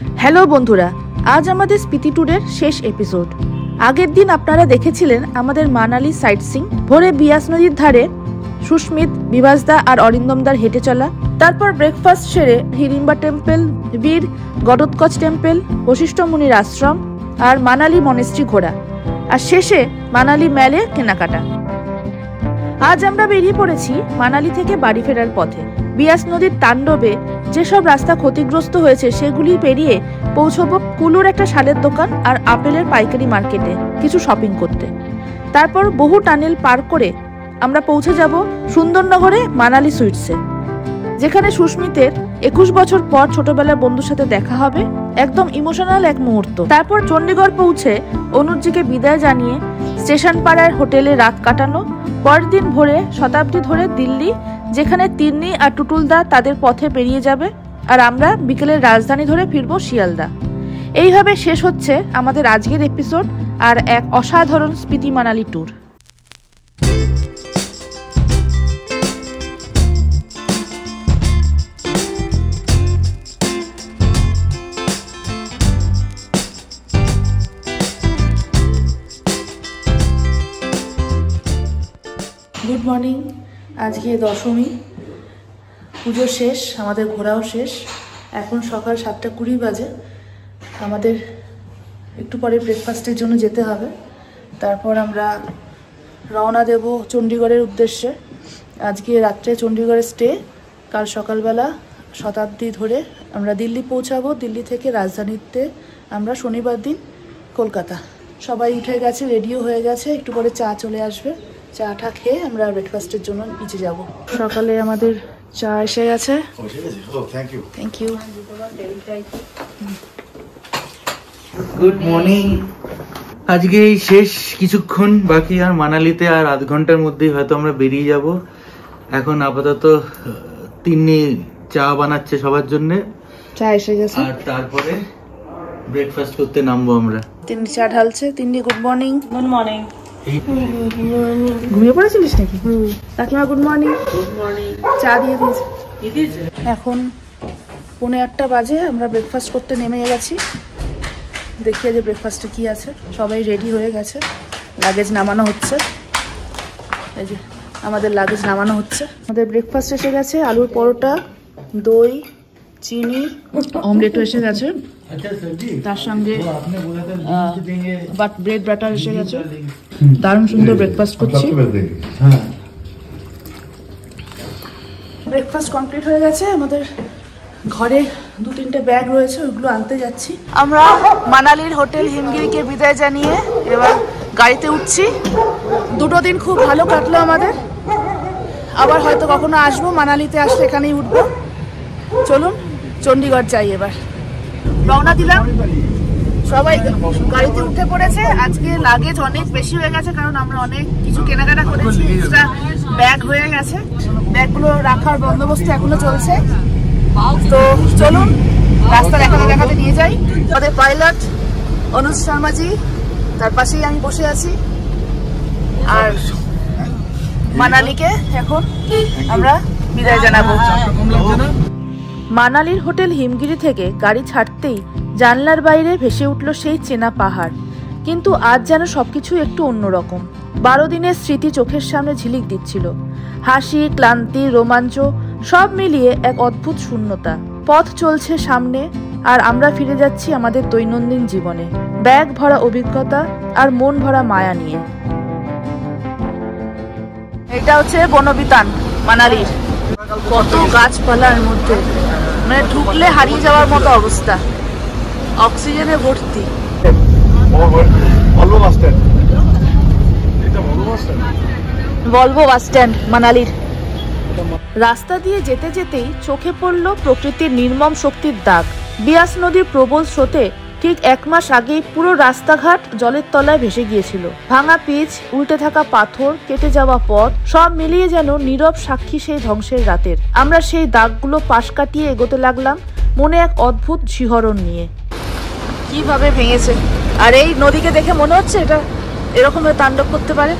Hello বন্ধুরা, আজ আমাদের স্পিতি ট্যুরের শেষ এপিসোড। আগের দিন আপনারা দেখেছিলেন আমাদের মানালি সাইট সিং, ভোরে বিয়াস নদীর ধারে সুস্মিত, বিভাসদা আর অরিন্দমদার হেঁটে চলা, তারপর ব্রেকফাস্ট সেরে হিড়িম্বা টেম্পল, বীর গডোৎকচ টেম্পল, বশিষ্ঠ মুনির আশ্রম আর মানালি মনেস্ট্রি ঘোরা, আর শেষে মানালি ম্যালে কেনাকাটা। আজ আমরা বেরিয়ে পড়েছি মানালি থেকে বাড়ি ফেরার পথে। বিয়াস নদীর তাণ্ডবে যেসব রাস্তা ক্ষতিগ্রস্ত হয়েছে সেগুলি পেরিয়ে পৌঁছবো কুলুর একটা শালের দোকান আর আপেলের পাইকারি মার্কেটে কিছু শপিং করতে। তারপর বহু টানেল পার করে আমরা পৌঁছে যাব সুন্দরনগরে মানালি সুইটসে, যেখানে সুস্মিতের 21 বছর পর ছোটবেলার বন্ধুর সাথে দেখা হবে। একদম ইমোশনাল এক মুহূর্ত। তারপর চণ্ডীগড় পৌঁছে অনুজজিকে বিদায় জানিয়ে স্টেশন পাড়ার হোটেলে রাত কাটানো। পরের দিন ভোরে শতাব্দী ধরে দিল্লি, যেখানে তিন্নি আর টুটুলদা তাদের পথে বেরিয়ে যাবে, আর আমরা বিকেলের রাজধানী ধরে ফিরবো শিয়ালদা। এইভাবে শেষ হচ্ছে আমাদের আজকের এপিসোড আর এক অসাধারণ Spiti Manali tour. Good morning. আজকে দশমী, পুজো শেষ, আমাদের ঘোরাও শেষ। এখন সকাল 7:20 বাজে। আমাদের একটু পরে ব্রেকফাস্টের জন্য যেতে হবে। তারপর আমরা রওনা দেব চণ্ডীগড়ের উদ্দেশ্যে। আজকে রাত্রে চণ্ডীগড়ে স্টে, কাল সকালবেলা শতাব্দী ধরে আমরা দিল্লি পৌঁছাবো। দিল্লি থেকে রাজধানীতে আমরা শনিবার দিন কলকাতা। সবাই উঠে গেছে, রেডিও হয়ে গেছে, একটু পরে চা চলে আসবে। চাটা খেয়ে আমরা ব্রেকফাস্টের জন্য নিচে যাব। সকালে আমাদের চা এসে গেছে। Thank you. Good morning. আজকে এই শেষ কিছুক্ষণ বাকি, আর মানালিতে আর আধ ঘন্টার মধ্যেই হয়তো আমরা বেরিয়ে যাব। এখন আপাতত তিন্নি চা বানাচ্ছে সবার জন্য, চা এসে গেছে, আর তারপরে ব্রেকফাস্ট করতে নামবো আমরা। তিন্নি চা ঢালছে। Tinni good morning. Good morning. ঘুমিয়ে পড়েছিলিস নাকি? কাকিমা গুড মর্নিং। Good morning. চা দিয়ে দিয়েছে। এখন 8:45 বাজে। আমরা ব্রেকফাস্ট করতে নেমে গেছি। দেখি যে ব্রেকফাস্টে কি আছে। সবাই রেডি হয়ে গেছে, লাগেজ নামানো হচ্ছে। এই যে আমাদের লাগেজ নামানো হচ্ছে। আমাদের ব্রেকফাস্ট এসে গেছে, আলুর পরোটা, দই, চিনি, অমলেটও এসে গেছে, তার সঙ্গে ব্রেড বাটার এসে গেছে। দারুণ সুন্দর ব্রেকফাস্ট করছি। ব্রেকফাস্ট কমপ্লিট হয়ে গেছে। আমাদের ঘরে 2-3টে ব্যাগ রয়েছে, ওইগুলো আনতে যাচ্ছি। আমরা মানালির হোটেল হিমগিরিকে বিদায় জানিয়ে এবার গাড়িতে উঠছি। 2 দিন খুব ভালো কাটলো আমাদের। আবার হয়তো কখনো আসবো, মানালিতে আসলে এখানেই উঠবো। চলুন চণ্ডীগড় যাই এবার। রওনা দিলাম, সবাই গাড়িতে উঠে পড়েছে। আজকে লাগেজ অনেক বেশি হয়ে গেছে, কারণ আমরা অনেক কিছু কেনাকাটা করেছি। এক্সট্রা ব্যাগ হয়ে গেছে, ব্যাগগুলো রাখার বন্দোবস্ত এখনো চলছে। তো চলুন রাস্তা দেখাতে দেখাতে নিয়ে যাই। আমাদের পাইলট অনুজ শর্মাজি, তার পাশেই আমি বসে আছি। আর মানালিকে এখন আমরা বিদায় জানাবো। মানালির হোটেল হিমগিরি থেকে গাড়ি ছাড়তেই জানলার বাইরে ভেসে উঠল সেই চেনা পাহাড়। কিন্তু আজ যেন সবকিছু একটু অন্যরকম। 12 দিনের স্মৃতি চোখের সামনে ঝিলিক দিচ্ছিল। হাসি, ক্লান্তি, রোমাঞ্চ সব মিলিয়ে এক অদ্ভুত শূন্যতা। পথ চলছে সামনে, আর আমরা ফিরে যাচ্ছি আমাদের দৈনন্দিন জীবনে, ব্যাগ ভরা অভিজ্ঞতা আর মন ভরা মায়া নিয়ে। এটা হচ্ছে বনবিতান মানালির। কত গাছপালার মধ্যে, মানে ঢুকলে হারিয়ে যাওয়ার মতো অবস্থা। অক্সিজেনে ভর্তি। ভলভো বাস স্ট্যান্ড মানালির। রাস্তা দিয়ে যেতে যেতেই চোখে পড়ল প্রকৃতির নির্মম শক্তির দাগ। বিয়াস নদীর প্রবল স্রোতে ঠিক 1 মাস আগেই পুরো রাস্তাঘাট জলের তলায় ভেসে গিয়েছিল। ভাঙা পিচ, উল্টে থাকা পাথর, কেটে যাওয়া পথ, সব মিলিয়ে যেন নীরব সাক্ষী সেই ধ্বংসের রাতের। আমরা সেই দাগগুলো পাশ কাটিয়ে এগোতে লাগলাম, মনে এক অদ্ভুত শিহরণ নিয়ে। কিভাবে ভেঙেছে! আর এই নদীকে দেখে মনে হচ্ছে এটা এরকম তাণ্ডব করতে পারে।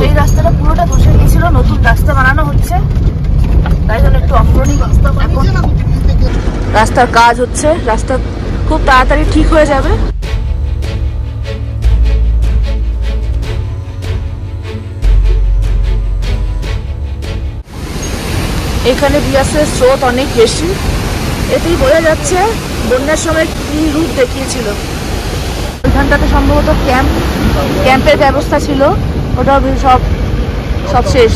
এই রাস্তাটা পুরোটা ধসে গিয়েছিল, নতুন রাস্তা বানানো হচ্ছে, তাই জন্য একটু অফরোডিং এখন রাস্তার কাজ হচ্ছে, রাস্তা খুব তাড়াতাড়ি ঠিক হয়ে যাবে। এখানে বিয়াসের স্রোত অনেক বেশি, এতেই বোঝা যাচ্ছে বন্যার সময় কি রূপ দেখিয়েছিল। ওইখানটাতে সম্ভবত ক্যাম্পের ব্যবস্থা ছিল, ওটা সব শেষ।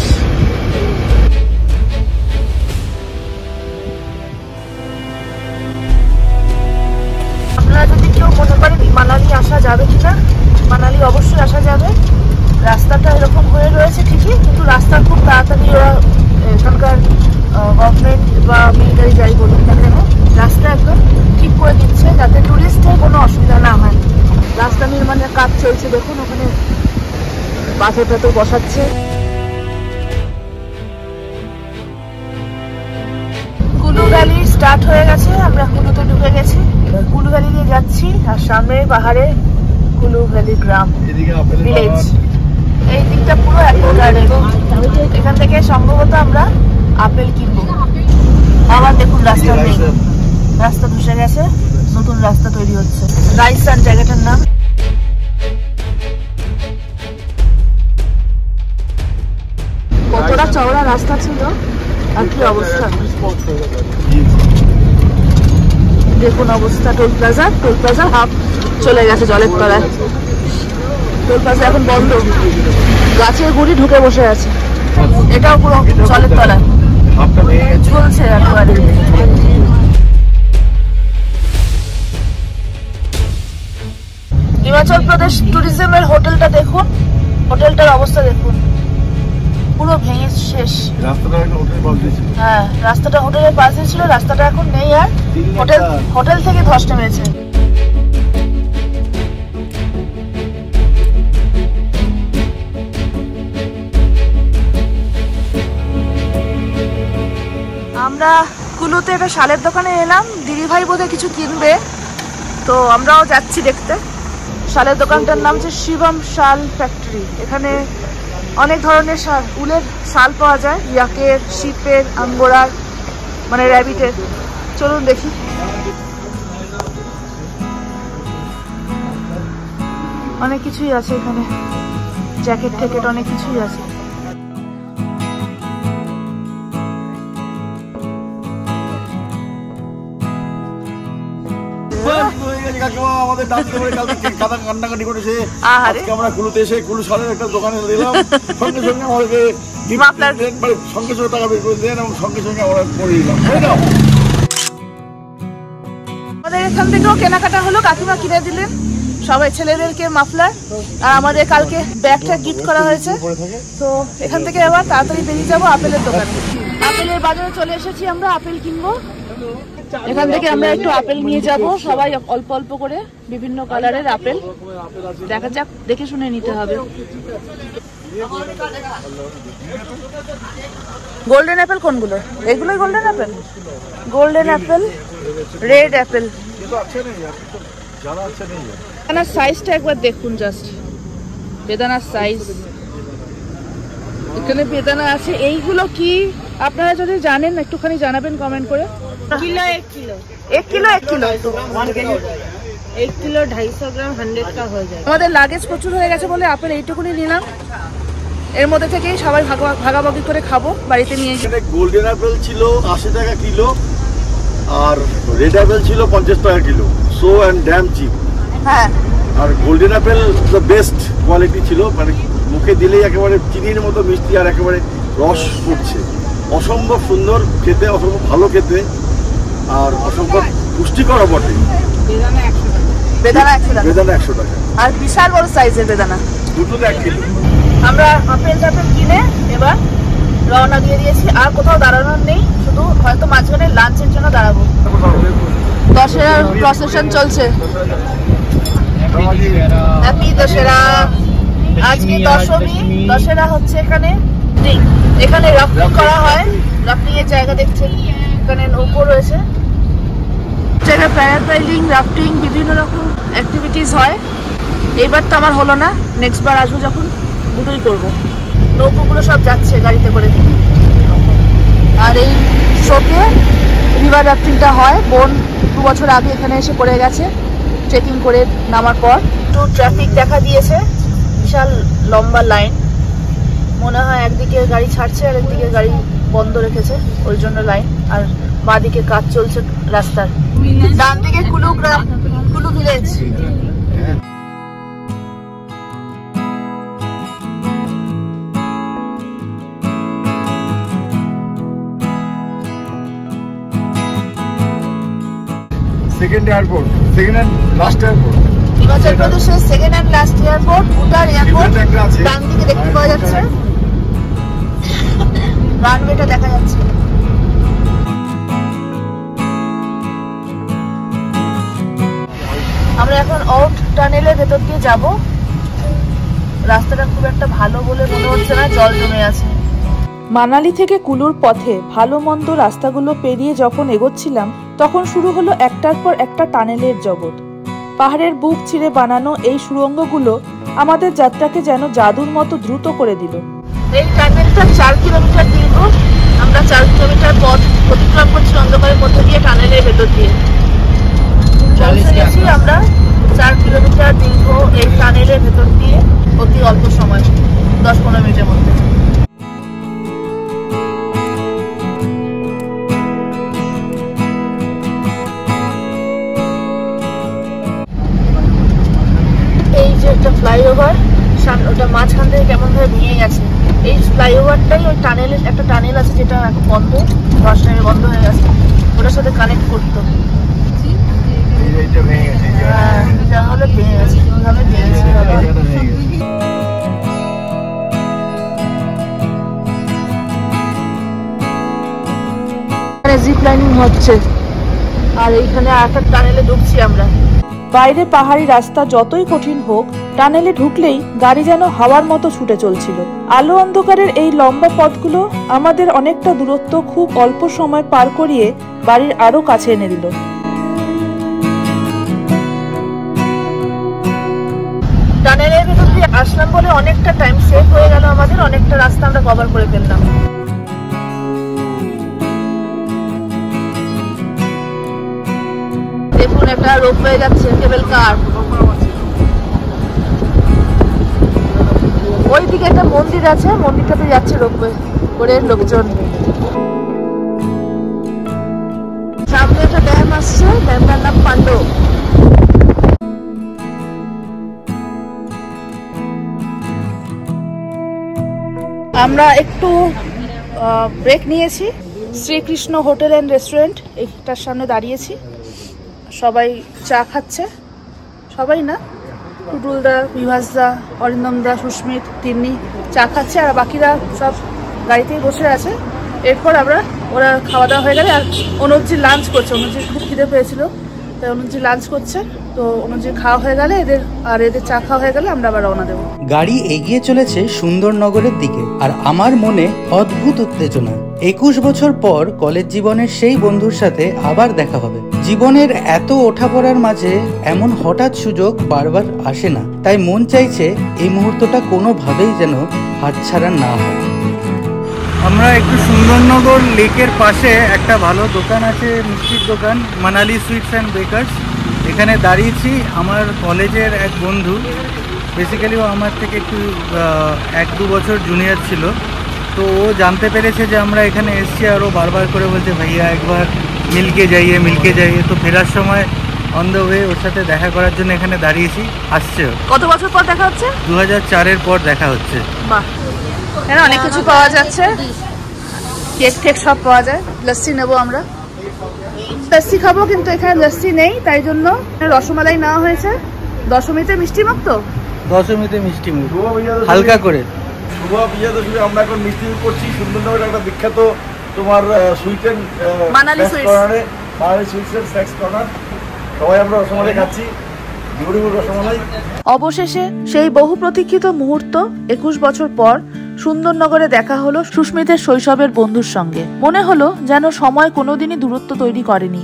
আপনারা যদি কেউ মনে করেন মানালি আসা যাবে কিনা, মানালি অবশ্যই আসা যাবে। রাস্তাটা এরকম হয়ে রয়েছে ঠিকই, কিন্তু রাস্তা খুব তাড়াতাড়ি ওরা এখানকার গভর্নমেন্ট বা মিলিটারি যাই বলুন না কেন, রাস্তা একদম ঠিক করে দিচ্ছে যাতে টুরিস্টের কোনো অসুবিধা না হয়। রাস্তা নির্মাণের কাজ চলছে, দেখুন ওখানে পাথর টাথর বসাচ্ছে। কুলু ভ্যালি স্টার্ট হয়ে গেছে, আমরা কুলুতে ঢুকে গেছি। কুলু ভ্যালি দিয়ে যাচ্ছি, আর সামনে পাহাড়ে কুলু ভ্যালি গ্রাম ভিলেজ। এই দিকটা পুরো অ্যাপেল গার্ডেন। এখান থেকে সম্ভবত আমরা আপেল কিনবো। আবার দেখুন রাস্তা নেই, রাস্তা ধসে গেছে, নতুন রাস্তা তৈরি হচ্ছে। রাইসান জায়গাটার নাম। কতটা চওড়া রাস্তা ছিল আর কি অবস্থা দেখুন। অবস্থা টোল প্লাজা হাফ চলে গেছে জলের তলায়। টোল প্লাজা এখন বন্ধ, গাছের গুড়ি ঢুকে বসে আছে। এটাও পুরো জলের তলায় চলছে একেবারে। হিমাচল প্রদেশ ট্যুরিজমের হোটেলটা দেখুন, হোটেলটার অবস্থা দেখুন, পুরো ভেঙে শেষ। হ্যাঁ, রাস্তাটা হোটেলের পাশে ছিল, রাস্তাটা এখন নেই আর হোটেল থেকে ধস নেমেছে। আমরা কুলুতে একটা শালের দোকানে এলাম, দিদি ভাই বোধহয় কিছু কিনবে, তো আমরাও যাচ্ছি দেখতে। শালের দোকানটার নাম হচ্ছে শিবম শাল ফ্যাক্টরি। এখানে অনেক ধরনের শাল, উলের শাল পাওয়া যায়, ইয়াকের, শিপের, আঙ্গোরার, মানে র্যাবিটের। চলুন দেখি। অনেক কিছুই আছে এখানে, জ্যাকেট ট্যাকেট অনেক কিছুই আছে। আমরা কুলুতে এসে কুলু শালের একটা দোকানে দিলাম, সঙ্গে সঙ্গে আমাদেরকে সঙ্গে সঙ্গে টাকা বের করে দেন এবং সঙ্গে সঙ্গে আমরা করে দিলাম। আমাদের এখান থেকেও কেনাকাটা হলো, কাকিমা কিনে দিলেন সবাই ছেলেদেরকে মাফলার, আর আমাদের কালকে ব্যাগটা গিফট করা হয়েছে। তো এখান থেকে আবার তাড়াতাড়ি বেরিয়ে যাবো আপেলের দোকানে। আপেলের বাজারে চলে এসেছি, আমরা আপেল কিনবো। এখান থেকে আমরা একটু আপেল নিয়ে যাব, সবাই অল্প অল্প করে, বিভিন্ন কালারের আপেল। দেখা যাক, দেখে শুনে নিতে হবে। গোল্ডেন অ্যাপেল কোনগুলো? এগুলোই golden apple. Golden apple, red apple. বেদানার সাইজটা একবার দেখুন, জাস্ট বেদানার সাইজ। এখানে বেদানা আছে। এইগুলো কি আপনারা যদি জানেন একটুখানি জানাবেন কমেন্ট করে। Kilo 1 kilo 1 kilo 1 kilo 1 kilo 250 ग्राम 100 का हो जाए। আমাদের লাগেজ প্রচুর হয়ে গেছে বলে আপেল এইটুকুনি নিলাম। এর মধ্যে থেকেই সবাই ভাগাভাগি করে খাবো, বাড়িতে নিয়ে গিয়ে। গোল্ডেন অ্যাপেল ছিল 80 টাকা কিলো, আর রেড অ্যাপেল ছিল 50 টাকা kilo. So and damn cheap. হ্যাঁ, আর golden apple the best quality ছিল, মানে মুখে দিলেই একেবারে চিনির মতো মিষ্টি, আর একেবারে রস পড়ছে। অসম্ভব সুন্দর খেতে, অসম্ভব ভালো খেতে, আর অসম্ভব পুষ্টিকর বটে। বেদানা 100 টাকা। বেদানা 100 টাকা, আর বিশাল বড় সাইজের বেদানা। দুটোতে 1 কিলো। আমরা আপেল কিনে এবার রওনা দিয়ে দিয়েছি। আর কোথাও দাঁড়ানোর নেই, শুধু হয়তো মাঝখানে লাঞ্চের জন্য দাঁড়াবো। দশেরার প্রসেশন চলছে। হ্যাপি দশেরা। আজকে দশমী, দশেরা হচ্ছে এখানে। এখানে রাফটিং করা হয়, রাফটিং এর জায়গা দেখছেন, এখানে নৌকো রয়েছে, জায়গায় প্যারাগ্লাইডিং, রাফটিং, বিভিন্ন রকম অ্যাক্টিভিটিস হয়। এইবার তো আমার হলো না, নেক্সট বার আসবো যখন দুটোই করবো। নৌকোগুলো সব যাচ্ছে গাড়িতে করে। আর এই শোকে রিভার রাফটিংটা হয়। বোন 2 বছর আগে এখানে এসে পড়ে গেছে ট্রেকিং করে নামার পর। তো ট্রাফিক দেখা দিয়েছে, বিশাল লম্বা লাইন, মনে হয় একদিকে গাড়ি ছাড়ছে আর একদিকে গাড়ি বন্ধ রেখেছে, ওই জন্য লাইন। আর বাঁদিকে কাজ চলছে রাস্তার, ডান দিকে Kullu village. Second airport, second and last airport Himachal প্রদেশের সেকেন্ড এন্ড লাস্ট এয়ারপোর্ট ভুটান এয়ারপোর্ট। ডান দিকে দেখতে পাওয়া যাচ্ছে, রানওয়েটা দেখা যাচ্ছে। আমরা এখন আউট টানেলের ভেতর দিয়ে যাব। রাস্তাটা খুব একটা ভালো বলে মনে হচ্ছে না, জল জমে আছে। মানালি থেকে কুলুর পথে ভালো মন্দ রাস্তাগুলো পেরিয়ে যখন এগোচ্ছিলাম, তখন শুরু হলো একটার পর একটা টানেলের জগৎ। পাহাড়ের বুক চিরে বানানো এই সুড়ঙ্গগুলো আমাদের যাত্রাকে যেন জাদুর মতো দ্রুত করে দিল। এই টানেলটা 4 কিলোমিটার দীর্ঘ। আমরা 4 কিলোমিটার পথ অতিক্রম করছি অন্ধকারের মধ্যে দিয়ে, টানেলের ভেতর দিয়ে পৌঁছে আমরা 4 কিলোমিটার দীর্ঘ এই টানেলের ভেতর দিয়ে অতি অল্প সময়, 10-15 মিনিটের মধ্যে। এই যে একটা ফ্লাইওভার, ওটা মাঝখান থেকে কেমন ভাবে ভেঙে গেছে। এই ফ্লাইওভারটাই ওই টানেলের একটা টানেল আছে যেটা এখন বন্ধ, ফার্স্ট টাইমে বন্ধ হয়ে গেছে, ওটার সাথে কানেক্ট করতো। জিপ লাইনিং হচ্ছে আর এইখানে একটা টানেলে ঢুকছি আমরা। বাইরে পাহাড়ি রাস্তা যতই কঠিন হোক, টানেলে ঢুকলেই গাড়ি যেন হাওয়ার মতো ছুটে চলছিল। আলো অন্ধকারের এই লম্বা পথগুলো আমাদের অনেকটা দূরত্ব খুব অল্প সময় পার করিয়ে বাড়ির আরো কাছে এনে দিল। টানেলের ভেতর দিয়ে আসলাম বলে অনেকটা টাইম সেভ হয়ে গেল আমাদের, অনেকটা রাস্তা আমরা কভার করে ফেললাম। দেখুন একটা রোপ হয়ে যাচ্ছে, কেবল কার। ওইদিকে একটা মন্দির আছে, মন্দিরটাতে যাচ্ছে রোপওয়ে করে লোকজন। সামনে একটা ড্যাম আসছে, ড্যামটার নাম পান্ডো। আমরা একটু ব্রেক নিয়েছি, শ্রীকৃষ্ণ হোটেল অ্যান্ড রেস্টুরেন্ট এইটার সামনে দাঁড়িয়েছি। সবাই চা খাচ্ছে, সবাই না, টুটুলদা, বিভাসদা, অরিন্দমদা, সুস্মিত, তিন্নি চা খাচ্ছে, আর বাকিরা সব গাড়িতেই বসে আছে। এরপর ওরা খাওয়া দাওয়া হয়ে গেলে, আর অনুজি লাঞ্চ করছে, অনুজির খুব খিদে পেয়েছিল তাই অনুজি লাঞ্চ করছে। তো অনুজির খাওয়া হয়ে গেলে এদের চা খাওয়া হয়ে গেলে আমরা আবার রওনা দেবো। গাড়ি এগিয়ে চলেছে সুন্দরনগরের দিকে, আর আমার মনে অদ্ভুত উত্তেজনা। 21 বছর পর কলেজ জীবনের সেই বন্ধুর সাথে আবার দেখা হবে। জীবনের এত ওঠাপড়ার মাঝে এমন হঠাৎ সুযোগ বারবার আসে না, তাই মন চাইছে এই মুহূর্তটা কোনোভাবেই যেন হাতছাড়া না হয়। আমরা একটু সুন্দরনগর লেকের পাশে একটা ভালো দোকান আছে, মিষ্টির দোকান, মানালি সুইটস অ্যান্ড বেকার্স। এখানে দাঁড়িয়েছি। আমার কলেজের এক বন্ধু, বেসিক্যালি ও আমার থেকে একটু 1-2 বছর জুনিয়র ছিল। তো ও জানতে পেরেছে যে আমরা এখানে এসছি, আর ও বারবার করে বলছে ভাইয়া একবার মিলকে যাইয়ে। তো ফেরার সময় অন দ্য ওয়ে ওর সাথে দেখা করার জন্য এখানে দাঁড়িয়েছি। আসছে। কত বছর পর দেখা হচ্ছে? 2004-এর পর দেখা হচ্ছে। বাহ, এখানে অনেক কিছু পাওয়া যাচ্ছে, কেক টেক সব পাওয়া যায়। লস্যি নেবো আমরা, লস্যি খাবো, কিন্তু এখানে লস্যি নেই, তাই জন্য রসমালাই নেওয়া হয়েছে। দশমীতে মিষ্টি মুখ, তো দশমীতে মিষ্টি মুখ হালকা করে। শুভ বিজয়া দশমী আমরা এখন মিষ্টি মুখ করছি সুন্দরনগরের একটা বিখ্যাত তোমার sweet and Manali sweets and snacks corner. সবাই আমরা রসমালাই খাচ্ছি, রসমালাই। অবশেষে সেই বহু প্রতীক্ষিত মুহূর্ত, 21 বছর পর সুন্দরনগরে দেখা হলো সুস্মিতের শৈশবের বন্ধুর সঙ্গে। মনে হলো যেন সময় কোনোদিনই দূরত্ব তৈরি করেনি।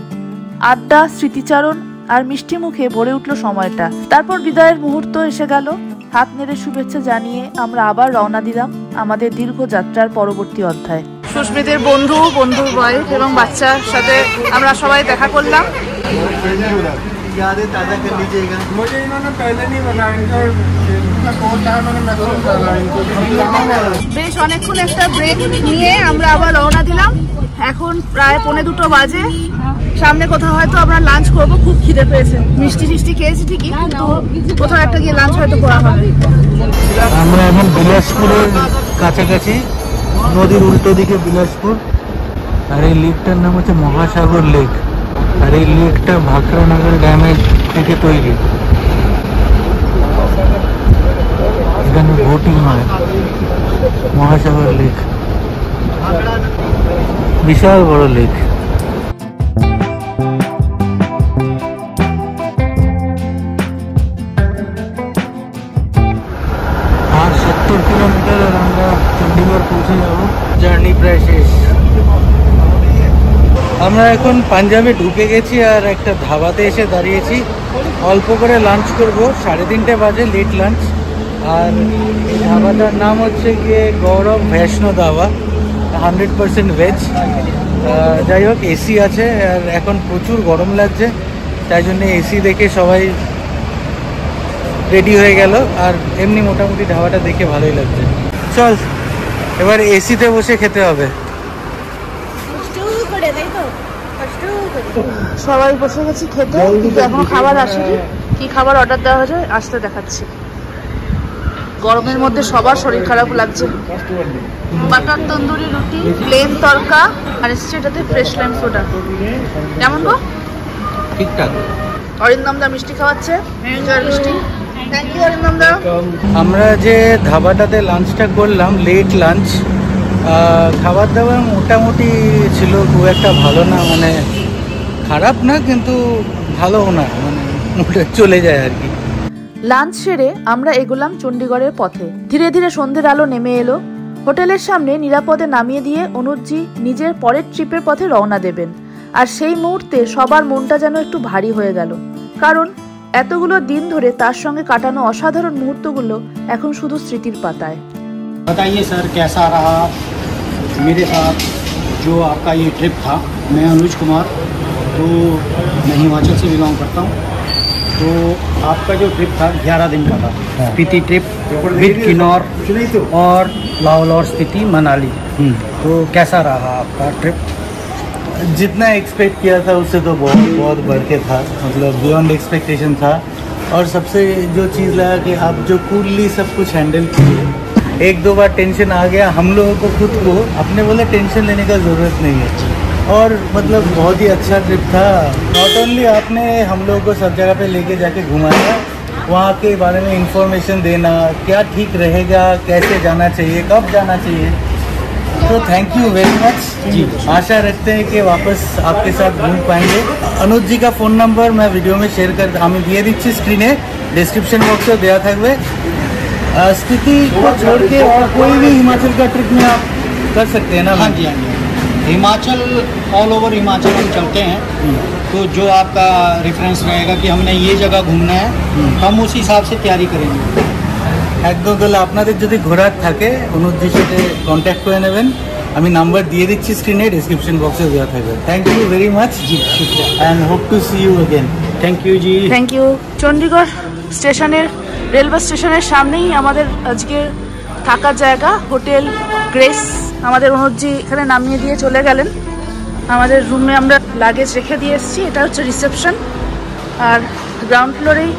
আড্ডা, স্মৃতিচারণ আর মিষ্টি মুখে ভরে উঠল সময়টা। তারপর বিদায়ের মুহূর্ত এসে গেল। হাত নেড়ে শুভেচ্ছা জানিয়ে আমরা আবার রওনা দিলাম আমাদের দীর্ঘ যাত্রার পরবর্তী অধ্যায়। সুস্মিতের বন্ধুর ওয়াইফ এবং বাচ্চার সাথে আমরা সবাই দেখা করলাম। বেশ অনেকক্ষণ একটা ব্রেক নিয়ে আমরা আবার রওনা দিলাম। এখন প্রায় 1:45 বাজে। সামনে কোথাও হয়তো আমরা লাঞ্চ করবো, খুব খিদে পেয়েছে। মিষ্টি খেয়েছি ঠিকই, কিন্তু কোথাও একটা গিয়ে লাঞ্চ হয়তো করা হবে। আমরা এখন বিলাসপুরের কাছাকাছি, নদীর উল্টো দিকে বিলাসপুর। আর এই লেকটার নাম হচ্ছে মহাসাগর লেক। আর এই লেকটা ভাকরানগর ড্যামের থেকে তৈরি। এখানে বোটিং হয়। মহাসাগর লেক, বিশাল বড় লেক। আর 70 কিলোমিটার আর আমরা চণ্ডীগড় পৌঁছে যাব। জার্নি প্রায় শেষ। আমরা এখন পাঞ্জাবে ঢুকে গেছি আর একটা ধাবাতে এসে দাঁড়িয়েছি। অল্প করে লাঞ্চ করব, 3:30 বাজে লেট লাঞ্চ। আর এই ধাবাটার নাম হচ্ছে গিয়ে গৌরব বৈষ্ণব ধাবা, 100% ভেজ। যাই হোক, এসি আছে আর এখন প্রচুর গরম লাগছে, তাই জন্য এসি দেখে সবাই রেডি হয়ে গেল। আর এমনি মোটামুটি ধাবাটা দেখে ভালোই লাগছে। চল এবার এসিতে বসে খেতে হবে। সবাই বসে গেছি খেতে, কিন্তু এখন খাবার আসেনি। কি খাবার অর্ডার দেওয়া হয়েছে আসতে দেখাচ্ছি। গরমের মধ্যে সবার শরীর খারাপ লাগছে। বাটার তন্দুরি রুটি, প্লেন তরকা, আর এসছে এটাতে ফ্রেশ লাইম সোডা। কেমন গো? ঠিকঠাক। অরিন্দমদা মিষ্টি খাওয়াচ্ছে, মিষ্টি। থ্যাংক ইউ অরিন্দমদা। আমরা যে ধাবাটাতে লাঞ্চটা করলাম, লেট লাঞ্চ, খাবার দাবার মোটামুটি ছিল, খুব একটা ভালো না, মানে খারাপ না কিন্তু ভালোও না, মানে চলে যায় আর কি। লাঞ্চ সেরে আমরা এগোলাম চণ্ডীগড়ের পথে। ধীরে ধীরে সন্ধ্যের আলো নেমে এলো। হোটেলের সামনে নিরাপদে নামিয়ে দিয়ে অনুজজি নিজের পরের ট্রিপের পথে রওনা দেবেন। আর সেই মুহূর্তে সবার মনটা যেন একটু ভারী হয়ে গেল, কারণ এতগুলো দিন ধরে তার সঙ্গে কাটানো অসাধারণ মুহূর্তগুলো এখন শুধু স্মৃতির পাতায়। बताइए सर, कैसा रहा मेरे साथ जो आपका ये ट्रिप था। मैं अनुज कुमार, तो मैं हिमाचल से बिलोंग करता हूँ। तो आपका जो ट्रिप था 11 दिन का था, स्पीति ट्रिप विद किन्नौर और लाहौल और स्पीति मनाली। तो कैसा रहा आपका ट्रिप? जितना एक्सपेक्ट किया था उससे तो बहुत बहुत बढ़ के था, मतलब बियॉन्ड एक्सपेक्टेशन था। और सबसे जो चीज़ लगा कि आप जो कूलली सब कुछ हैंडल किए। 1-2 बार टेंशन आ गया हम लोगों को, खुद को अपने बोले टेंशन लेने का ज़रूरत नहीं है। और मतलब बहुत ही अच्छा ट्रिप था। नॉट ओनली आपने हम लोगों को सब जगह पे लेके जाके घुमाया, वहाँ के बारे में इंफॉर्मेशन देना, क्या ठीक रहेगा, कैसे जाना चाहिए, कब जाना चाहिए। तो थैंक यू वेरी मच जी। आशा रखते हैं कि वापस आपके साथ घूम पाएंगे। अनुज जी का फ़ोन नंबर मैं वीडियो में शेयर कर हमें दिए दिच्छी स्क्रीने, डिस्क्रिप्शन बॉक्स में देया থাকবে। स्पीति को छोड़ के और कोई भी हिमाचल का ट्रिप में आप कर सकते हैं ना? हाँ जी, हाँ जी। हिमाचल, ऑल ओवर हिमाचल हम चलते हैं। तो जो आपका रेफरेंस रहेगा कि हमने ये जगह घूमना है, हम उस हिसाब से तैयारी करेंगे। একদম। তাহলে আপনাদের যদি ঘোরার থাকে অনুজজির সাথে কন্ট্যাক্ট করে নেবেন। আমি নাম্বার দিয়ে দিচ্ছি স্ক্রিনে, ডিসক্রিপশন বক্সে দেওয়া থাকবে। Thank you very much ji, and hope to see you again. Thank you ji. Thank you. Chandigarh স্টেশনের, রেলওয়ে স্টেশনের সামনেই আমাদের আজকের থাকার জায়গা, হোটেল গ্রেস। আমাদের অনুজজি এখানে নামিয়ে দিয়ে চলে গেলেন। আমাদের রুমে আমরা লাগেজ রেখে দিয়ে এসেছি। এটা হচ্ছে রিসেপশন। আর গ্রাউন্ড ফ্লোরেই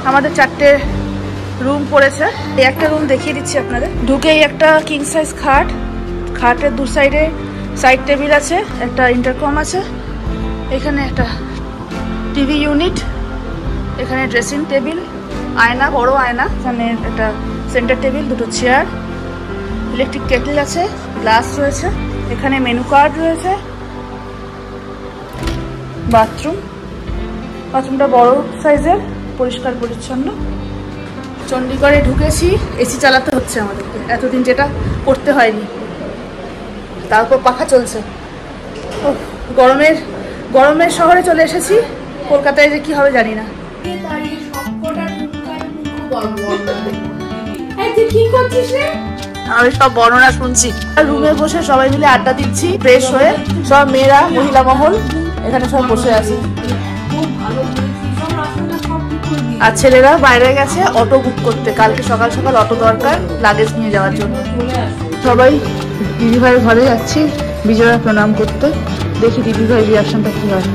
আমাদের 4টে রুম পড়েছে। এই একটা রুম দেখিয়ে দিচ্ছি আপনাদের। ঢুকেই একটা কিং সাইজ খাট, খাটের দু সাইডে সাইড টেবিল আছে, একটা ইন্টারকম আছে, এখানে একটা টিভি ইউনিট, এখানে ড্রেসিং টেবিল, আয়না, বড় আয়না, এখানে একটা সেন্টার টেবিল, দুটো চেয়ার, ইলেকট্রিক কেটল আছে, গ্লাস রয়েছে, এখানে মেনু কার্ড রয়েছে, বাথরুমটা বড় সাইজের, পরিষ্কার পরিচ্ছন্ন। চণ্ডীগড়ে ঢুকেছি, এসি চালাতে হচ্ছে আমাদেরকে, এতদিন যেটা করতে হয়নি। তারপর পাখা চলছে। গরমের শহরে চলে এসেছি। কলকাতায় যে কি হবে জানি না। কি করছিস রে? আমি সব বর্ণনা শুনছি। রুমে বসে সবাই মিলে আড্ডা দিচ্ছি, ফ্রেশ হয়ে সব মেয়েরা, মহিলা মহল এখানে সব বসে আছে। আর ছেলেরা বাইরে গেছে অটো বুক করতে, কালকে সকাল সকাল অটো দরকার লাগেজ নিয়ে যাওয়ার জন্য। সবাই দিদিভাইয়ের ঘরে যাচ্ছি বিজয়া প্রণাম করতে। দেখি দিদিভাই রিয়াকশনটা কি হয়।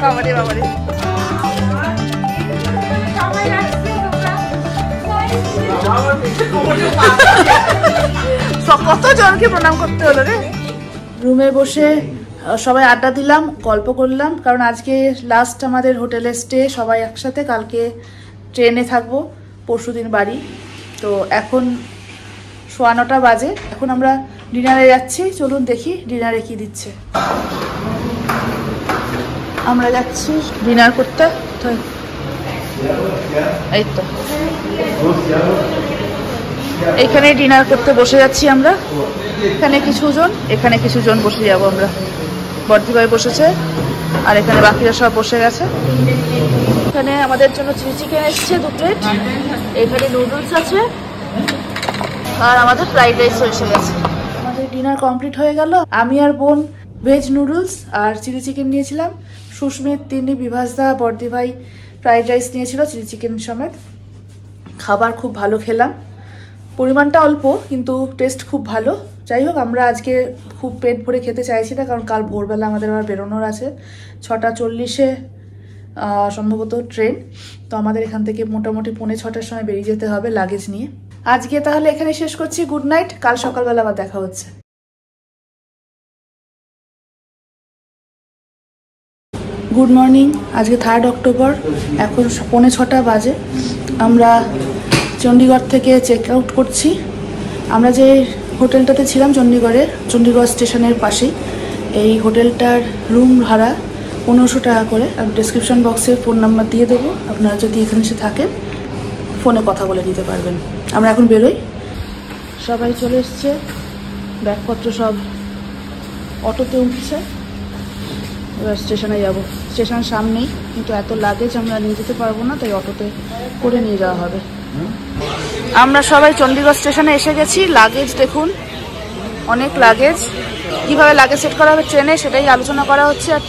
বাবারে বাবারে কত জনকে প্রণাম করতে হলো রে। রুমে বসে সবাই আড্ডা দিলাম, গল্প করলাম, কারণ আজকে লাস্ট আমাদের হোটেলে স্টে, সবাই একসাথে। কালকে ট্রেনে থাকবো, পরশুদিন বাড়ি। তো এখন 9:15 বাজে, এখন আমরা ডিনারে যাচ্ছি। চলুন দেখি ডিনারে কি দিচ্ছে। আমরা যাচ্ছি ডিনার করতে। এই তো এখানে ডিনার করতে বসে যাচ্ছি আমরা। এখানে কিছুজন, এখানে কিছুজন বসে যাবো আমরা। বর্দিভাই বসেছে আর এখানে বাকিরা সব বসে গেছে। এখানে আমাদের জন্য চিলি চিকেন এসছে 2 প্লেট, এখানে নুডলস আছে আর আমাদের ফ্রাইড রাইসও এসে গেছে। আমাদের ডিনার কমপ্লিট হয়ে গেল। আমি আর বোন ভেজ নুডলস আর চিলি চিকেন নিয়েছিলাম। সুস্মিত, তিন্নি, বিভাসদা, বর্দিভাই ফ্রাইড রাইস নিয়েছিল চিলি চিকেন সমেত। খাবার খুব ভালো খেলাম, পরিমাণটা অল্প কিন্তু টেস্ট খুব ভালো। যাই হোক, আমরা আজকে খুব পেট ভরে খেতে চাইছি না, কারণ কাল ভোরবেলা আমাদের আবার বেরোনোর আছে। 6:40-এ সম্ভবত ট্রেন। তো আমাদের এখান থেকে মোটামুটি 5:45-র সময় বেরিয়ে যেতে হবে লাগেজ নিয়ে। আজকে তাহলে এখানে শেষ করছি। গুড নাইট, কাল সকালবেলা আবার দেখা হচ্ছে। গুড মর্নিং, আজকে 3 অক্টোবর, এখন 5:45 বাজে। আমরা চণ্ডীগড় থেকে চেক আউট করছি। আমরা যে হোটেলটাতে ছিলাম চণ্ডীগড় স্টেশনের পাশেই, এই হোটেলটার রুম ভাড়া 1500 টাকা করে। আমি ডেসক্রিপশন বক্সে ফোন নাম্বার দিয়ে দেবো, আপনারা যদি এখানে এসে থাকেন ফোনে কথা বলে নিতে পারবেন। আমরা এখন বেরোই, সবাই চলে এসছে, ব্যাগপত্র সব অটোতে উঠছে। এবার স্টেশনে যাব। স্টেশন সামনেই, কিন্তু এত লাগেজ আমরা নিয়ে যেতে পারবো না, তাই অটোতে করে নিয়ে যাওয়া হবে। আমরা সবাই চণ্ডীগড় স্টেশনে এসে গেছি। লাগেজ দেখুন, অনেক লাগেজ। কিভাবে লাগেজ সেট করা হবে ট্রেনে সেটাই আলোচনা করা হচ্ছে, আর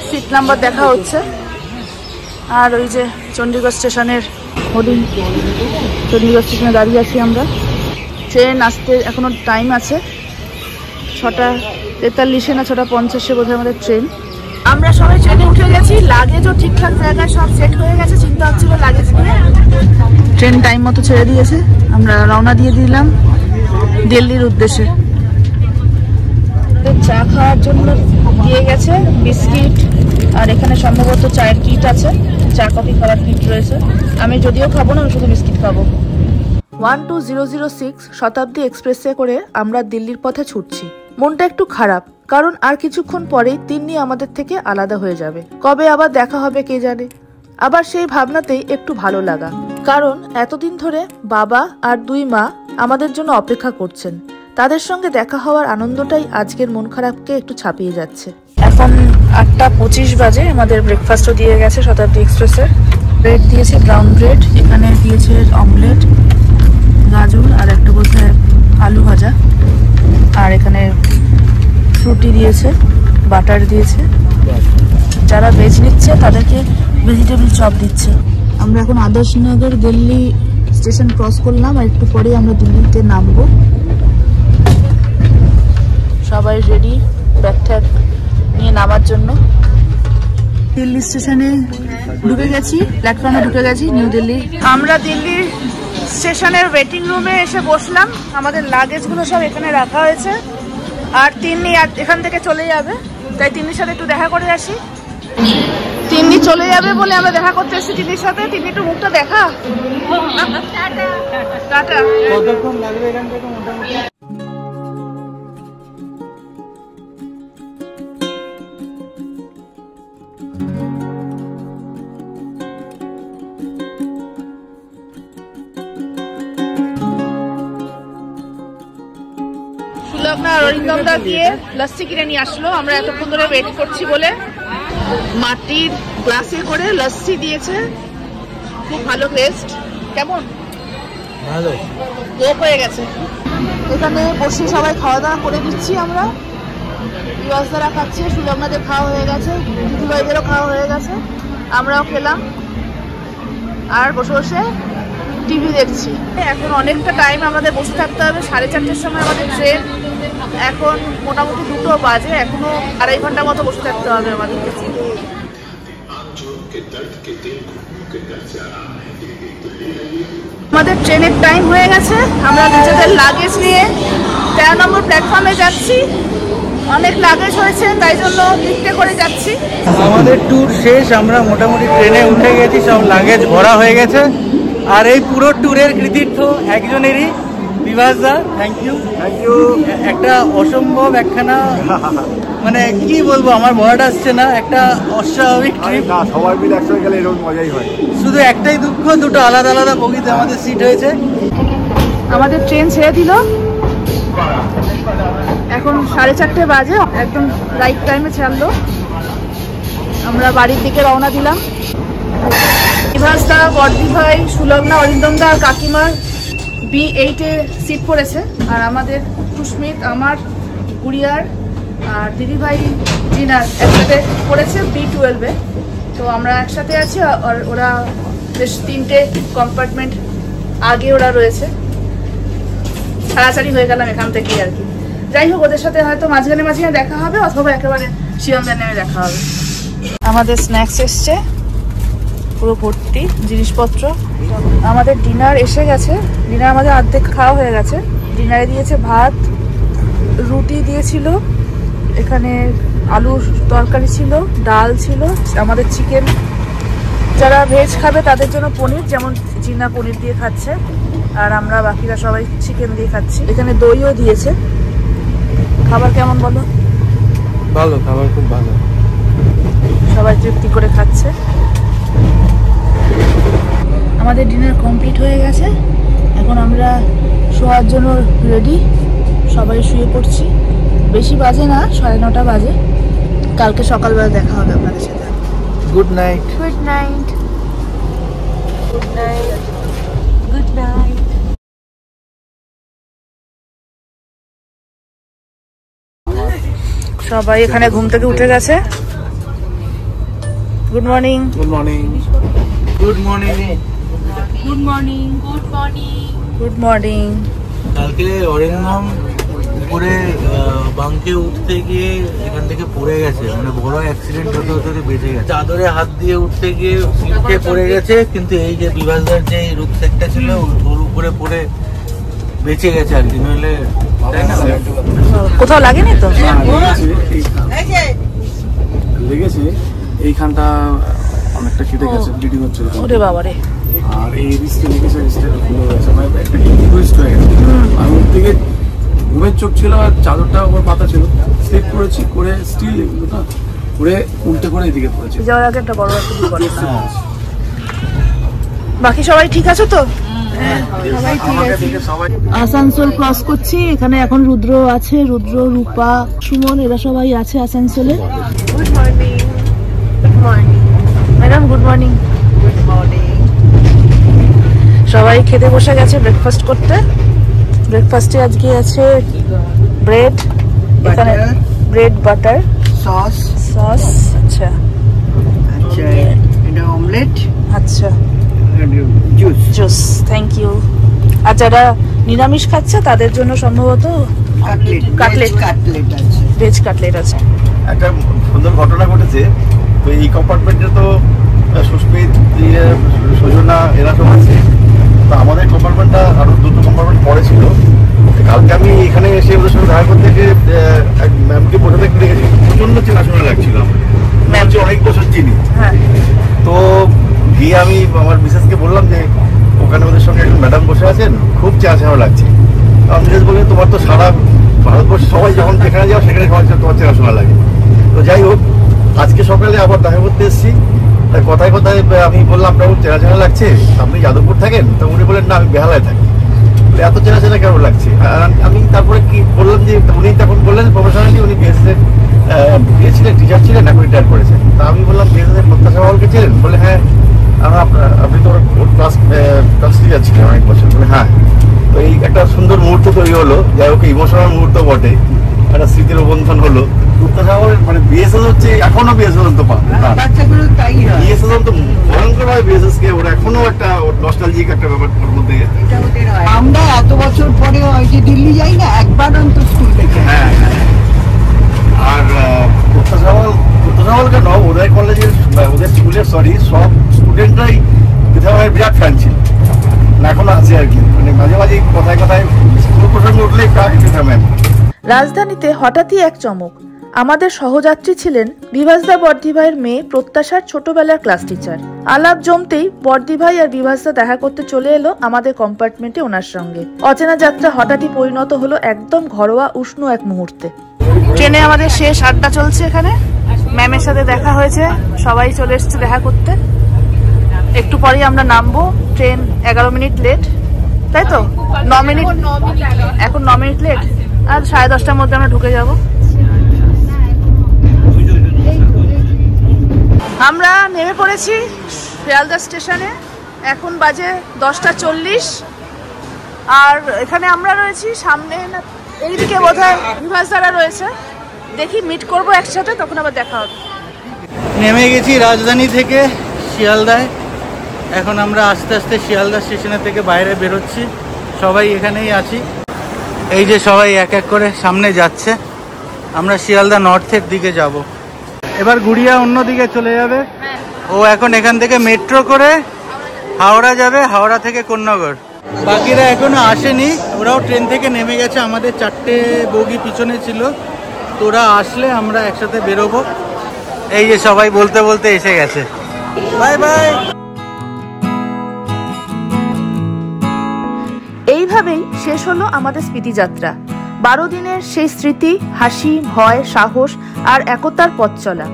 সিট নাম্বার দেখা হচ্ছে। আর ওই যে চণ্ডীগড় স্টেশনের হোর্ডিং, চণ্ডীগড় স্টেশনে দাঁড়িয়ে আছি আমরা। ট্রেন আসতে এখনো টাইম আছে, 6:43 না 6:50 বোধহয় আমাদের ট্রেন। আমরা সবাই ট্রেনে উঠে গেছি, লাগেজও ঠিকঠাক জায়গায় সব সেট হয়ে গেছে। চিন্তা হচ্ছিল লাগেজ নিয়ে। ট্রেন টাইম মতো ছেড়ে দিয়েছে, আমরা রওনা দিয়ে দিলাম দিল্লির উদ্দেশ্যে। চা খাওয়ার জন্য দিয়ে গেছে বিস্কিট, আর এখানে সম্ভবত চায়ের কিট আছে, চা কফি খাওয়ার কিট রয়েছে। আমি যদিও খাবো না, আমি শুধু বিস্কিট খাবো। 12006 শতাব্দী এক্সপ্রেসে করে আমরা দিল্লির পথে ছুটছি। মনটা একটু খারাপ, কারণ আর কিছুক্ষণ পরেই তিন্নি আমাদের থেকে আলাদা হয়ে যাবে। কবে আবার দেখা হবে কে জানে। আবার সেই ভাবনাতেই একটু ভালো লাগা, কারণ এতদিন ধরে বাবা আর 2 মা আমাদের জন্য অপেক্ষা করছেন। তাদের সঙ্গে দেখা হওয়ার আনন্দটাই আজকের মন খারাপকে একটু ছাপিয়ে যাচ্ছে। এখন 8:25 বাজে। আমাদের ব্রেকফাস্টও দিয়ে গেছে শতাব্দী এক্সপ্রেসের। ব্রেড দিয়েছে, ব্রাউন ব্রেড, এখানে দিয়েছে অমলেট, গাজর আর একটা বোধহয় আলু ভাজা, আর এখানে ফ্রুটি দিয়েছে, বাটার দিয়েছে। যারা ভেজ নিচ্ছে তাদেরকে ভেজিটেবল চপ দিচ্ছে। আমরা এখন আদর্শনগর দিল্লি স্টেশন ক্রস করলাম, আর একটু পরেই আমরা দিল্লিতে নামবো। সবাই রেডি ব্যাগ ট্যাগ নিয়ে নামার জন্য। দিল্লি স্টেশনে ঢুকে গেছি, প্ল্যাটফর্মে ঢুকে গেছি নিউ দিল্লি। আমরা দিল্লির স্টেশনের ওয়েটিং রুমে এসে বসলাম। আমাদের লাগেজগুলো সব এখানে রাখা হয়েছে, আর তিন্নি এখান থেকে চলে যাবে, তাই তিন্নির সাথে একটু দেখা করে আসি। তিন্নি চলে যাবে বলে আমরা দেখা করতে এসেছি তিন্নির সাথে। তিন্নি একটু মুখটা দেখা। টাটা। কতক্ষণ লাগবে এখান থেকে মোটামুটি? সুলগ্না আর অরিন্দমদা গিয়ে লস্যি কিনে নিয়ে আসলো। আমরা এতক্ষণ ধরে ওয়েট করছি বলে মাটির গ্লাসে করে লস্যি দিয়েছে, খুব ভালো টেস্ট। কেমন? ভালো, গোপ হয়ে গেছে। এখানে বসে সবাই খাওয়া দাওয়া করে দিচ্ছি আমরা। বিবাসদারা খাচ্ছে, সুলগ্নাদের খাওয়া হয়ে গেছে, দিদিভাইদেরও খাওয়া হয়ে গেছে, আমরাও খেলাম আর বসে বসে টিভি দেখছি। এখন অনেকটা টাইম আমাদের বসে থাকতে হবে। 4:30টার সময় আমাদের ট্রেন, এখন মোটামুটি 2টো বাজে, এখনো 2.5 ঘন্টা মতো বসে থাকতে হবে আমাদেরকে। আমাদের ট্রেনের টাইম হয়ে গেছে, আমরা নিজেদের লাগেজ নিয়ে 13 নম্বর প্ল্যাটফর্মে যাচ্ছি। অনেক লাগেজ হয়েছে, তাই জন্য লিফটে করে যাচ্ছি। আমাদের ট্যুর শেষ, আমরা মোটামুটি ট্রেনে উঠে গেছি, সব লাগেজ ভরা হয়ে গেছে। আর এই পুরো ট্যুরের কৃতিত্ব একজনেরই, বিভাসদা। Thank you. একটা অসম্ভব একখানা, মানে কি বলবো, আমার ওয়ার্ড আসছে না, একটা অস্বাভাবিক ট্রিপ। সবাই মিলে একসঙ্গে গেলে এরকম মজাই হয়। শুধু একটাই দুঃখ, দুটো আলাদা আলাদা বগিতে আমাদের সিট হয়েছে। আমাদের ট্রেন ছেড়ে দিল, এখন 4:30 বাজে, একদম রাইট টাইমে ছাড়লো। আমরা বাড়ির দিকে রওনা দিলাম। বিভাসদা, বড়দি ভাই, সুলগ্না, অরিন্দমদা আর কাকিমার B8-এ সিট পড়েছে, আর আমাদের সুস্মিত, আমার, গুড়িয়ার আর দিদিভাই জিনার একসাথে পড়েছে B12-এ। তো আমরা একসাথে আছি, আর ওরা বেশ 3টে কম্পার্টমেন্ট আগে ওরা রয়েছে। ছাড়াছাড়ি হয়ে গেলাম এখান থেকেই আর কি। যাই হোক, ওদের সাথে হয়তো মাঝখানে দেখা হবে, অথবা একেবারে শিয়ালদার নেমে দেখা হবে। আমাদের স্ন্যাক্স এসছে, পুরো ভর্তি জিনিসপত্র। আমাদের ডিনার এসে গেছে, ডিনার আমাদের অর্ধেক খাওয়া হয়ে গেছে। ডিনারে দিয়েছে ভাত, রুটি দিয়েছিল, এখানে আলুর তরকারি ছিল, ডাল ছিল, আমাদের চিকেন। যারা ভেজ খাবে তাদের জন্য পনির, যেমন জিনা পনির দিয়ে খাচ্ছে, আর আমরা বাকিরা সবাই চিকেন দিয়ে খাচ্ছি। এখানে দইও দিয়েছে। খাবার কেমন বলো? ভালো, খাবার খুব ভালো, সবাই তৃপ্তি করে খাচ্ছে। আমাদের ডিনার কমপ্লিট হয়ে গেছে, এখন আমরা শোয়ার জন্য রেডি, সবাই শুয়ে পড়ছি। বেশি বাজে না, 9:30 বাজে। কালকে সকালবেলা দেখা হবে আপনাদের সাথে। Good night. Good night. Good night. Good night. সবাই এখানে ঘুম থেকে উঠে গেছে। Good morning. Good morning. Good morning. Good morning. Good morning. Good morning. কালকে অরিন্দম উপরে বাঙ্কে উঠতে গিয়ে এখান থেকে পড়ে গেছে, মানে বড় অ্যাক্সিডেন্ট হতে হতে বেঁচে গেছে। চাদরে হাত দিয়ে উঠতে গিয়ে স্লিপে পড়ে গেছে, কিন্তু এই যে বিভাসদার যে রুকস্যাকটা ছিল ওর উপরে পড়ে বেঁচে গেছে আর কি, নইলে তাই না? কোথাও লাগেনি তো? লেগেছে এইখানটা অনেকটা কেটে গেছে, ব্লিডিং হচ্ছে। ওরে বাবারে। আর এই রিস্টে লেগেছে, রিস্টে ফুলে গেছে, মানে একটা টুইস্ট হয়ে গেছে। আর ওর দিকে ঘুমের চোখ ছিল আর চাদরটা ওপর পাতা ছিল, স্লিপ করেছি করে স্টিল এগুলো না করে উল্টে করে এদিকে পড়েছে। যাওয়ার আগে একটা বড় একটা দুর্ঘটনা। বাকি সবাই ঠিক আছে তো? সবাই ঠিক আছে। আসানসোল ক্রস করছি, এখানে এখন রুদ্র আছে, রুদ্র, রূপা, সুমন, এরা সবাই আছে আসানসোলে। Good morning. Good morning madam, good morning. Good morning. সবাই খেতে বসে গেছে ব্রেকফাস্ট করতে। ব্রেকফাস্টে আজকে আছে ব্রেড, এখানে ব্রেড, বাটার, সস, আচ্ছা আচ্ছা এটা অমলেট, আচ্ছা জুস। Juice, thank you. আর যারা নিরামিষ খাচ্ছে তাদের জন্য সম্ভবত কাটলেট আছে, ভেজ কাটলেট আছে। একটা সুন্দর ঘটনা ঘটেছে। তো এই কম্পার্টমেন্টে তো সুস্মিত, সজনা এরা সব আছে। তো আমাদের কম্পার্টমেন্টটা আরো 2টো কম্পার্টমেন্ট পরে ছিল। কালকে আমি এখানে এসে ওদের সঙ্গে দেখা করতে গিয়ে এক ম্যামকে বসে দেখতে দেখেছি, প্রচন্ড চেনাশোনা লাগছিল। ম্যাম অনেক বছর চিনি। হ্যাঁ, তো গিয়ে আমি আমার মিসেসকে বললাম যে ওখানে ওদের সঙ্গে একজন ম্যাডাম বসে আছেন, খুব চেনাশোনা লাগছে। তো আমি মিসেস বললেন তোমার তো সারা ভারতবর্ষে সবাই যখন যেখানে যাও সেখানে তোমার চেনাশোনা লাগে। তো যাই হোক, আজকে সকালে আবার দেখা করতে এসেছি। তাই কথায় কথায় আমি বললাম আপনার চেনাচেনা লাগছে, আপনি যাদবপুর থাকেন? তো উনি বললেন না, আমি বেহালায় থাকি। তো এত চেনা চেনা কেমন লাগছে। আর আমি তারপরে কি বললাম যে উনি তখন বললেন প্রফেশনালি উনি বিএসএস ছিলেন, টিচার ছিলেন, এখন রিটায়ার করেছেন। তা আমি বললাম বিএসএস প্রত্যাশা হলকে ছিলেন? বলে হ্যাঁ। আপনি তো ওর ক্লাস টিচার ছিলেন অনেক বছর? বলে হ্যাঁ। তো এই একটা সুন্দর মুহূর্ত তৈরি হলো, যাই হোক ইমোশনাল মুহূর্ত বটে, একটা স্মৃতির বন্ধন হলো। প্রত্যাশা হল মানে বিএসএস হচ্ছে এখনো বিএসএস তো বাচ্চাগুলো তাই হয়। বিএসএস তো ভয়ঙ্কর ভাবে বিএসএস কে ওরা এখনো একটা নস্টালজিক একটা ব্যাপার ওর মধ্যে। এটা ওদের হয়। আমরা এত বছর পরে ওই যে দিল্লি যাই না, একবার অন্তত স্কুল থেকে। হ্যাঁ, আর প্রত্যাশা হল কেন, ওদের কলেজের ওদের স্কুলের সব স্টুডেন্টরাই বিধায়কের বিরাট ফ্যান ছিল, এখন আছে আর কি। মানে মাঝে মাঝে কথায় কথায় স্কুল প্রসঙ্গে উঠলেই ম্যাম। রাজধানীতে হঠাৎই এক চমক। আমাদের সহযাত্রী ছিলেন বিভাসদা বর্দি ভাইয়ের মেয়ে প্রত্যাশার ছোটবেলার ক্লাস টিচার। আলাপ জমতেই বর্দি ভাই আর বিভাসদা দেখা করতে চলে এলো আমাদের কম্পার্টমেন্টে ওনার সঙ্গে। অচেনা যাত্রা হঠাৎই পরিণত হলো একদম ঘরোয়া উষ্ণ এক মুহূর্তে। ট্রেনে আমাদের শেষ আড্ডা চলছে, এখানে ম্যামের সাথে দেখা হয়েছে, সবাই চলে এসছে দেখা করতে। একটু পরেই আমরা নামবো, ট্রেন 11 মিনিট লেট, তাই তো? 9 মিনিট, এখন 9 মিনিট লেট, আর 10:30টার মধ্যে আমরা ঢুকে যাব। আমরা নেমে পড়েছি শিয়ালদা স্টেশনে, এখন বাজে 10:40। আর এখানে আমরা রয়েছি, সামনে এইদিকে বোধহয় বিভাসদারা রয়েছে। দেখি মিট করবো একসাথে, তখন আবার দেখা হবে। নেমে গেছি রাজধানী থেকে শিয়ালদায়। এখন আমরা আস্তে আস্তে শিয়ালদা স্টেশনের থেকে বাইরে বেরোচ্ছি, সবাই এখানেই আছি। এই যে সবাই এক এক করে সামনে যাচ্ছে, আমরা শিয়ালদা নর্থের দিকে যাব। এবার গুড়িয়া অন্য দিকে চলে যাবে, ও এখন এখান থেকে মেট্রো করে হাওড়া যাবে, হাওড়া থেকে কোন্নগর। বাকিরা এখনো আসেনি, ওরাও ট্রেন থেকে নেমে গেছে। আমাদের 4টে বগি পিছনে ছিল, তো ওরা আসলে আমরা একসাথে বেরোবো। এই যে সবাই বলতে বলতে এসে গেছে। Bye bye. এইভাবেই শেষ হলো আমাদের স্মৃতি যাত্রা। 12 দিনের সেই স্মৃতি, হাসি, ভয়, সাহস আর একতার পথ চলা।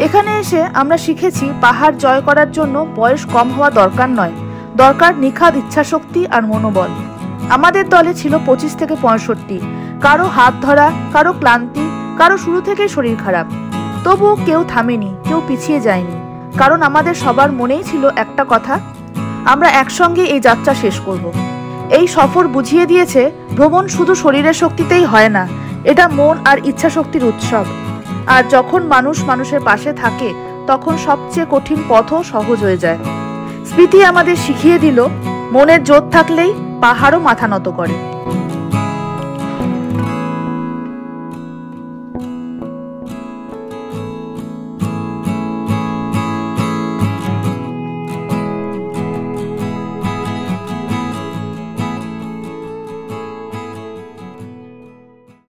এখানে এসে আমরা শিখেছি পাহাড় জয় করার জন্য বয়স কম হওয়া দরকার নয়, দরকার নিখাদ ইচ্ছাশক্তি আর মনোবল। আমাদের দলে ছিল 25 থেকে 65, কারো হাত ধরা, কারো ক্লান্তি, কারো শুরু থেকেই শরীর খারাপ। তবু কেউ থামেনি, কেউ পিছিয়ে যায়নি, কারণ আমাদের সবার মনেই ছিল একটা কথা, আমরা একসঙ্গে এই যাত্রা শেষ করব। এই সফর বুঝিয়ে দিয়েছে ভ্রমণ শুধু শরীরের শক্তিতেই হয় না, এটা মন আর ইচ্ছা শক্তির উৎসব। আর যখন মানুষ মানুষের পাশে থাকে, তখন সবচেয়ে কঠিন পথও সহজ হয়ে যায়। স্মৃতি আমাদের শিখিয়ে দিল, মনের জোর থাকলেই পাহাড়ও মাথা নত করে।